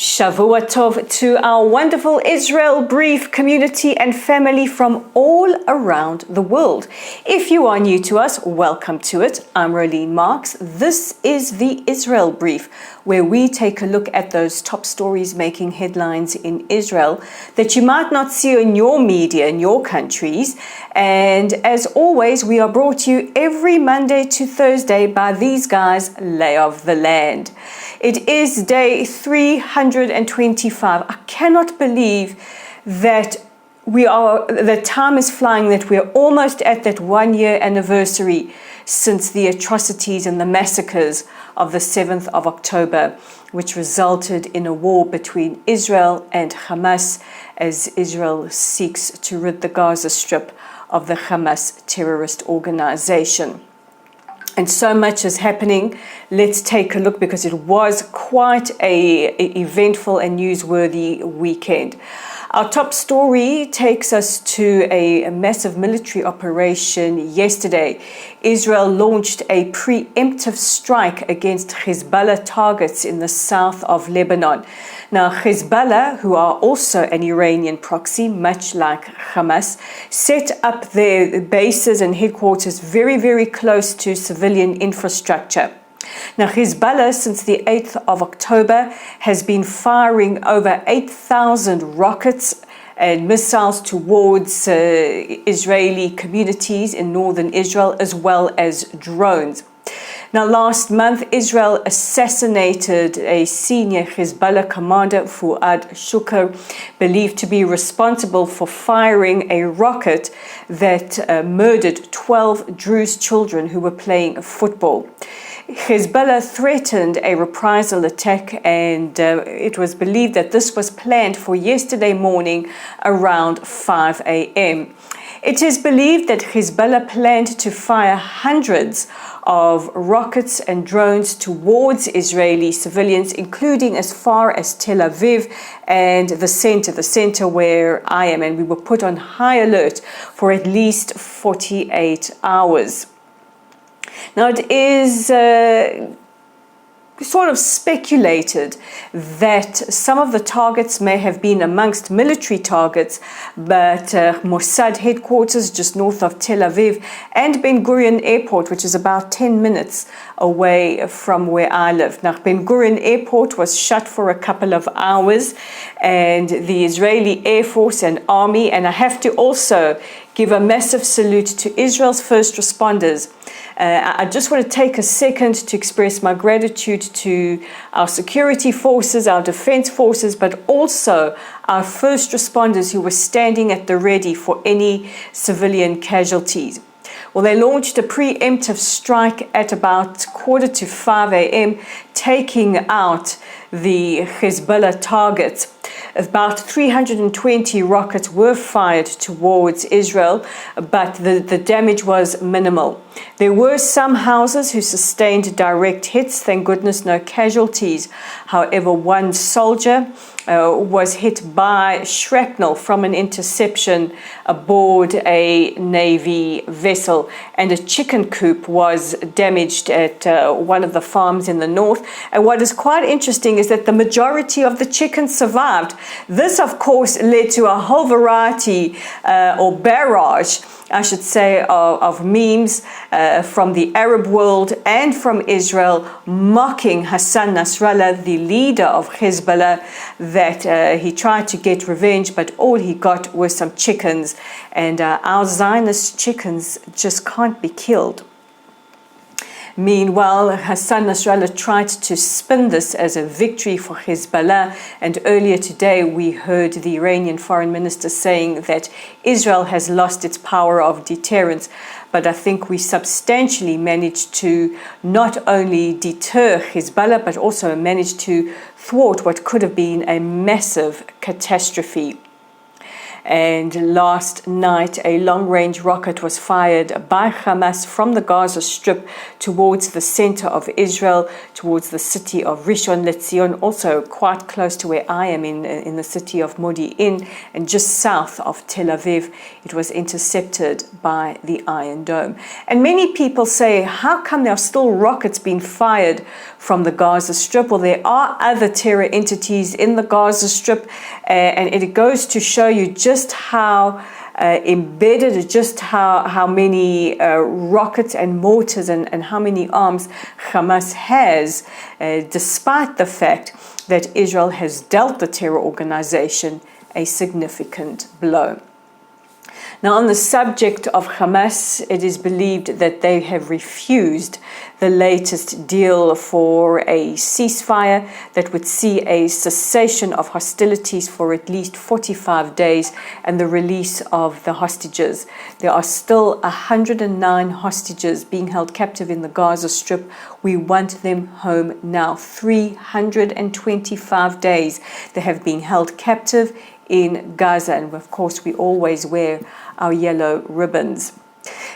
Shavua Tov to our wonderful Israel Brief community and family from all around the world. If you are new to us, welcome to it. I'm Rolene Marks. This is the Israel Brief, where we take a look at those top stories making headlines in Israel that you might not see in your media in your countries. And as always, we are brought to you every Monday to Thursday by these guys, Lay of the Land. It is day 325. I cannot believe that the time is flying, that we're almost at that 1 year anniversary since the atrocities and the massacres of the 7th of October, which resulted in a war between Israel and Hamas as Israel seeks to rid the Gaza Strip of the Hamas terrorist organization. And so much is happening. Let's take a look, because it was quite an eventful and newsworthy weekend. Our top story takes us to a massive military operation yesterday. Israel launched a preemptive strike against Hezbollah targets in the south of Lebanon. Now, Hezbollah, who are also an Iranian proxy, much like Hamas, set up their bases and headquarters very, very close to civilian infrastructure. Now, Hezbollah, since the 8th of October, has been firing over 8,000 rockets and missiles towards Israeli communities in northern Israel, as well as drones. Now, last month, Israel assassinated a senior Hezbollah commander, Fuad Shukr, believed to be responsible for firing a rocket that murdered 12 Druze children who were playing football. Hezbollah threatened a reprisal attack, and it was believed that this was planned for yesterday morning around 5 a.m. It is believed that Hezbollah planned to fire hundreds of rockets and drones towards Israeli civilians, including as far as Tel Aviv and the center where I am, and we were put on high alert for at least 48 hours. Now, it is sort of speculated that some of the targets may have been amongst military targets, but Mossad headquarters just north of Tel Aviv and Ben Gurion Airport, which is about 10 minutes away from where I live. Now, Ben Gurion Airport was shut for a couple of hours, and the Israeli Air Force and Army, and I have to also give a massive salute to Israel's first responders. I just want to take a second to express my gratitude to our security forces, our defense forces, but also our first responders who were standing at the ready for any civilian casualties. Well, they launched a preemptive strike at about 4:45 a.m., taking out the Hezbollah targets. About 320 rockets were fired towards Israel, but the damage was minimal. There were some houses who sustained direct hits, thank goodness no casualties. However, one soldier was hit by shrapnel from an interception aboard a Navy vessel, and a chicken coop was damaged at one of the farms in the north. And what is quite interesting is that the majority of the chickens survived. This, of course, led to a whole variety or barrage, I should say, of memes from the Arab world and from Israel mocking Hassan Nasrallah, the leader of Hezbollah, that he tried to get revenge, but all he got were some chickens, and our Zionist chickens just can't be killed. Meanwhile, Hassan Nasrallah tried to spin this as a victory for Hezbollah, and earlier today we heard the Iranian foreign minister saying that Israel has lost its power of deterrence. But I think we substantially managed to not only deter Hezbollah, but also managed to thwart what could have been a massive catastrophe. And last night, a long-range rocket was fired by Hamas from the Gaza Strip towards the center of Israel, towards the city of Rishon LeZion, also quite close to where I am in the city of Modi'in, and just south of Tel Aviv. It was intercepted by the Iron Dome. And many people say, how come there are still rockets being fired from the Gaza Strip? Well, there are other terror entities in the Gaza Strip, and it goes to show you just how embedded, just how many rockets and mortars and how many arms Hamas has, despite the fact that Israel has dealt the terror organization a significant blow. Now, on the subject of Hamas, it is believed that they have refused the latest deal for a ceasefire that would see a cessation of hostilities for at least 45 days and the release of the hostages. There are still 109 hostages being held captive in the Gaza Strip. We want them home now. 325 days they have been held captive in Gaza, and of course we always wear our yellow ribbons.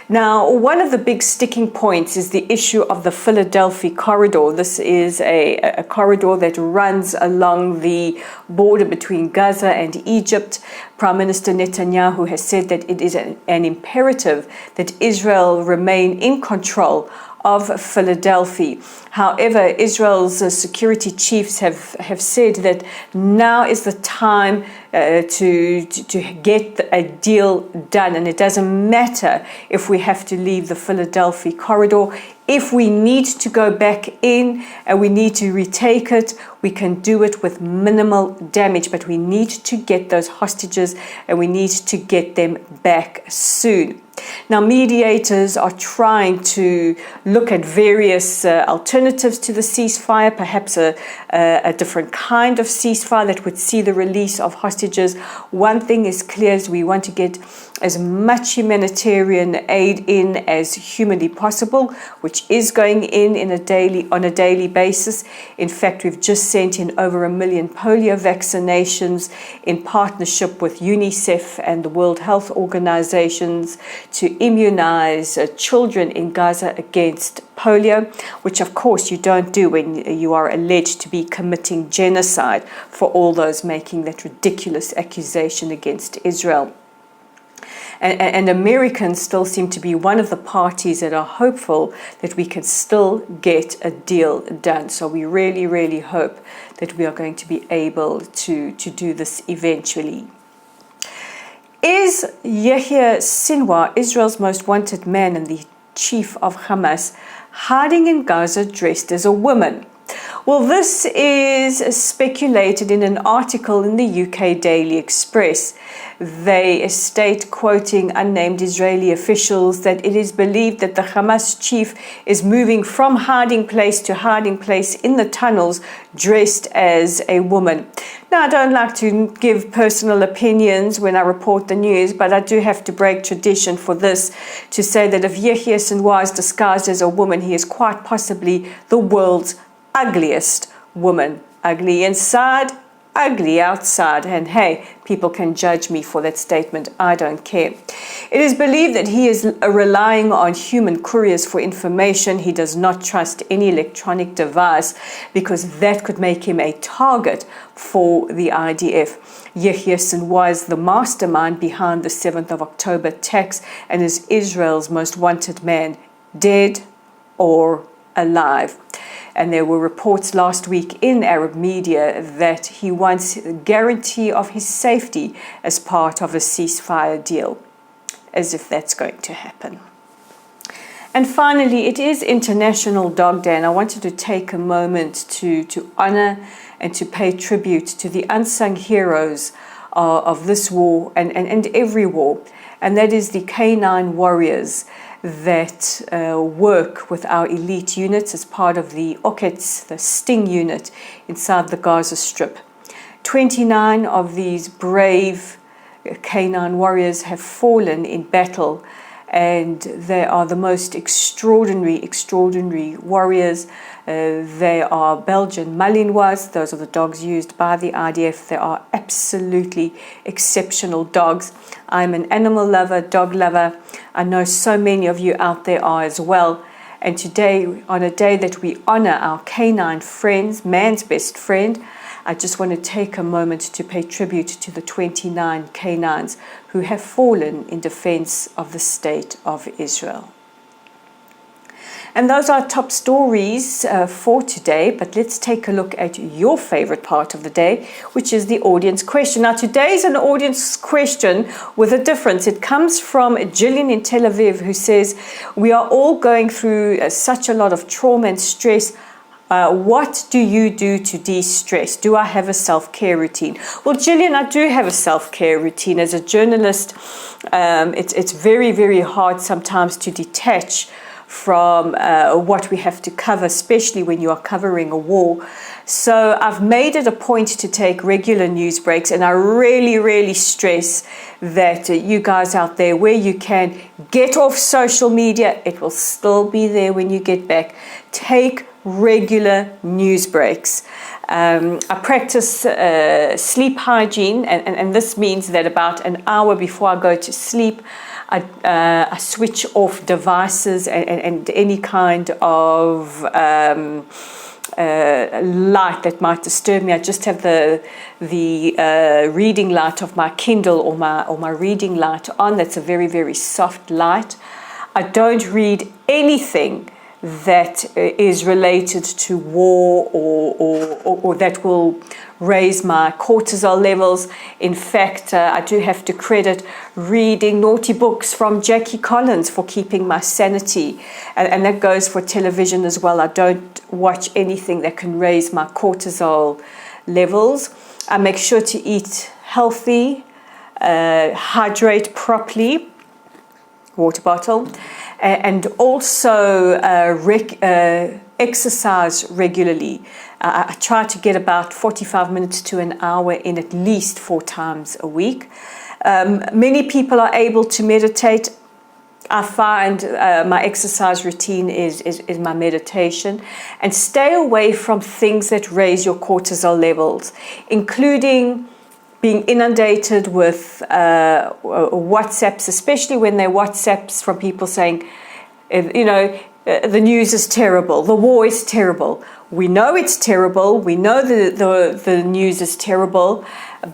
Now, one of the big sticking points is the issue of the Philadelphia corridor. This is a corridor that runs along the border between Gaza and Egypt. Prime Minister Netanyahu has said that it is an imperative that Israel remain in control of Philadelphia. However, Israel's security chiefs have said that now is the time to get a deal done, and it doesn't matter if we have to leave the Philadelphia corridor. If we need to go back in and we need to retake it, we can do it with minimal damage, but we need to get those hostages and we need to get them back soon. Now, mediators are trying to look at various alternatives to the ceasefire, perhaps a different kind of ceasefire that would see the release of hostages. One thing is clear, is we want to get as much humanitarian aid in as humanly possible, which is going in on a daily basis. In fact, we've just sent in over 1 million polio vaccinations in partnership with UNICEF and the World Health Organizations to immunize children in Gaza against polio, which of course you don't do when you are alleged to be committing genocide, for all those making that ridiculous accusation against Israel. And Americans still seem to be one of the parties that are hopeful that we can still get a deal done. So we really, really hope that we are going to be able to do this eventually. Is Yahya Sinwar, Israel's most wanted man and the chief of Hamas, hiding in Gaza dressed as a woman? Well, this is speculated in an article in the UK Daily Express. They state, quoting unnamed Israeli officials, that it is believed that the Hamas chief is moving from hiding place to hiding place in the tunnels dressed as a woman. Now, I don't like to give personal opinions when I report the news, but I do have to break tradition for this to say that if Yahya Sinwar is disguised as a woman, he is quite possibly the world's ugliest woman. Ugly inside, ugly outside. And hey, people can judge me for that statement. I don't care. It is believed that he is relying on human couriers for information. He does not trust any electronic device because that could make him a target for the IDF. Yahya Sinwar is the mastermind behind the 7th of October attacks and is Israel's most wanted man, dead or alive. And there were reports last week in Arab media that he wants a guarantee of his safety as part of a ceasefire deal, as if that's going to happen. And finally, it is International Dog Day, and I wanted to take a moment to honor and to pay tribute to the unsung heroes of this war and every war, and that is the canine warriors that work with our elite units as part of the Okets, the Sting unit inside the Gaza Strip. 29 of these brave canine warriors have fallen in battle, and they are the most extraordinary warriors. They are Belgian Malinois. Those are the dogs used by the IDF. They are absolutely exceptional dogs. I'm an animal lover, dog lover. I know so many of you out there are as well. And today, on a day that we honor our canine friends, man's best friend, I just want to take a moment to pay tribute to the 29 canines who have fallen in defense of the state of Israel. And those are top stories for today, but let's take a look at your favorite part of the day, which is the audience question. Now, today is an audience question with a difference. It comes from Gillian in Tel Aviv, who says, we are all going through such a lot of trauma and stress. What do you do to de-stress? Do I have a self-care routine? Well, Gillian, I do have a self-care routine. As a journalist, it's very, very hard sometimes to detach from what we have to cover, especially when you are covering a war. So I've made it a point to take regular news breaks, and I really stress that you guys out there, where you can, get off social media. It will still be there when you get back. Take regular news breaks. I practice sleep hygiene, and this means that about an hour before I go to sleep, I switch off devices and any kind of light that might disturb me. I just have the reading light of my Kindle or my reading light on. That's a very soft light. I don't read anything that is related to war or that will raise my cortisol levels. In fact, I do have to credit reading naughty books from Jackie Collins for keeping my sanity, and that goes for television as well. I don't watch anything that can raise my cortisol levels. I make sure to eat healthy, hydrate properly, water bottle, and also exercise regularly. I try to get about 45 minutes to an hour in at least 4 times a week. Many people are able to meditate. I find my exercise routine is my meditation. And stay away from things that raise your cortisol levels, including being inundated with WhatsApps, especially when they're WhatsApps from people saying, the news is terrible, the war is terrible. We know it's terrible, we know the news is terrible,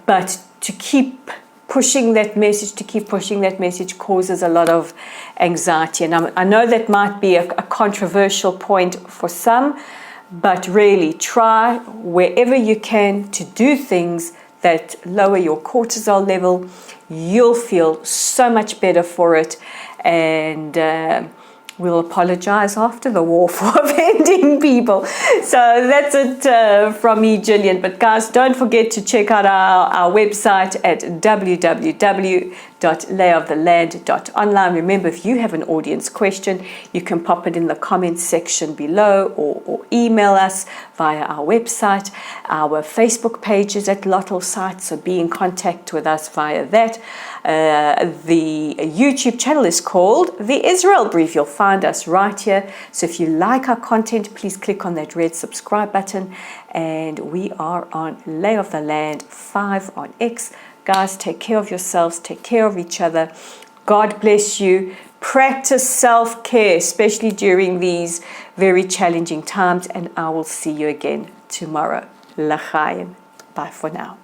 but to keep pushing that message causes a lot of anxiety. And I know that might be a controversial point for some, but really try wherever you can to do things that lower your cortisol level. You'll feel so much better for it, and we'll apologize after the war for offending people. So that's it from me, Gillian. But guys, don't forget to check out our website at www.layoftheland.online. Remember, if you have an audience question, you can pop it in the comments section below, or email us via our website. Our Facebook page is at Lottel Site, so be in contact with us via that. The YouTube channel is called The Israel Brief. You'll find us right here. So if you like our content, please click on that red subscribe button. And we are on Lay of the Land 5 on X. Guys, take care of yourselves, take care of each other. God bless you. Practice self-care, especially during these very challenging times. And I will see you again tomorrow. L'chaim. Bye for now.